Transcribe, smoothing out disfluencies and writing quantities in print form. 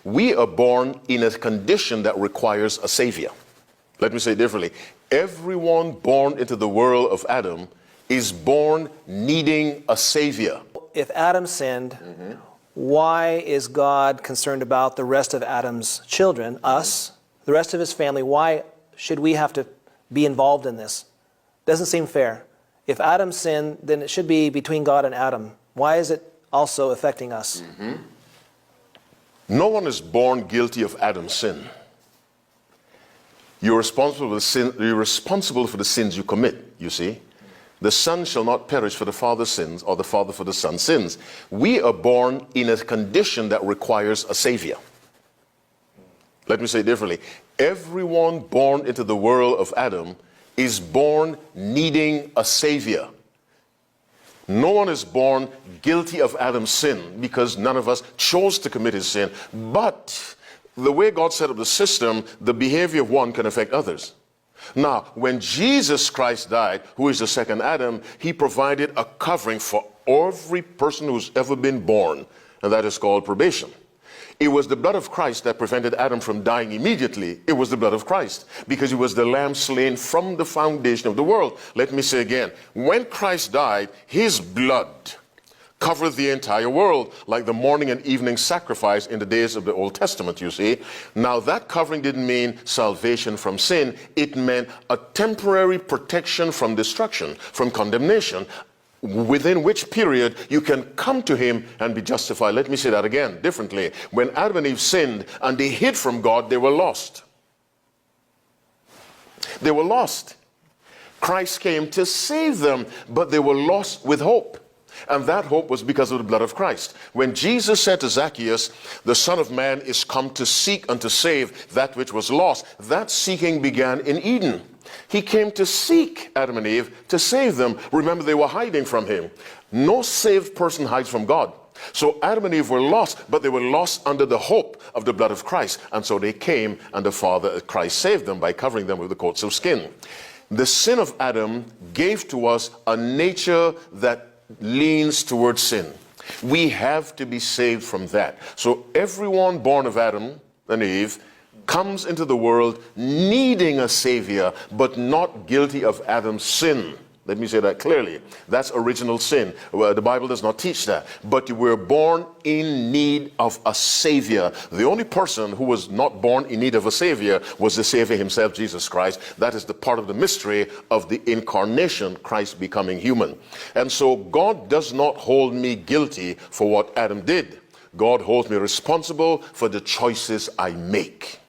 We are born in a condition that requires a savior. Let me say it differently. Everyone born into the world of Adam is born needing a savior. If Adam sinned, why is God concerned about the rest of Adam's children, us, the rest of his family? Why should we have to be involved in this? Doesn't seem fair. If Adam sinned, then it should be between God and Adam. Why is it also affecting us? No one is born guilty of Adam's sin. You're responsible for the sins you commit, you see. The son shall not perish for the father's sins, or the father for the son's sins. We are born in a condition that requires a savior. Let me say it differently. Everyone born into the world of Adam is born needing a savior. No one is born guilty of Adam's sin because none of us chose to commit his sin. But the way God set up the system, the behavior of one can affect others. Now, when Jesus Christ died, who is the second Adam, he provided a covering for every person who's ever been born, and that is called probation. It was the blood of Christ that prevented Adam from dying immediately. It was the blood of Christ, because he was the lamb slain from the foundation of the world. Let me say again, when Christ died, his blood covered the entire world, like the morning and evening sacrifice in the days of the Old Testament, you see. Now, that covering didn't mean salvation from sin. It meant a temporary protection from destruction, from condemnation, within which period you can come to him and be justified. Let me say that again, differently. When Adam and Eve sinned and they hid from God, they were lost. They were lost. Christ came to save them, but they were lost with hope. And that hope was because of the blood of Christ. When Jesus said to Zacchaeus, the Son of Man is come to seek and to save that which was lost, that seeking began in Eden. He came to seek Adam and Eve, to save them. Remember, they were hiding from him. No saved person hides from God. So Adam and Eve were lost, but they were lost under the hope of the blood of Christ. And so they came, and the Father, Christ, saved them by covering them with the coats of skin. The sin of Adam gave to us a nature that leans towards sin. We have to be saved from that. So everyone born of Adam and Eve comes into the world needing a savior, but not guilty of Adam's sin. Let me say that clearly. That's original sin. Well, the Bible does not teach that. But we're born in need of a savior. The only person who was not born in need of a savior was the Savior himself, Jesus Christ. That is the part of the mystery of the incarnation, Christ becoming human. And so God does not hold me guilty for what Adam did. God holds me responsible for the choices I make.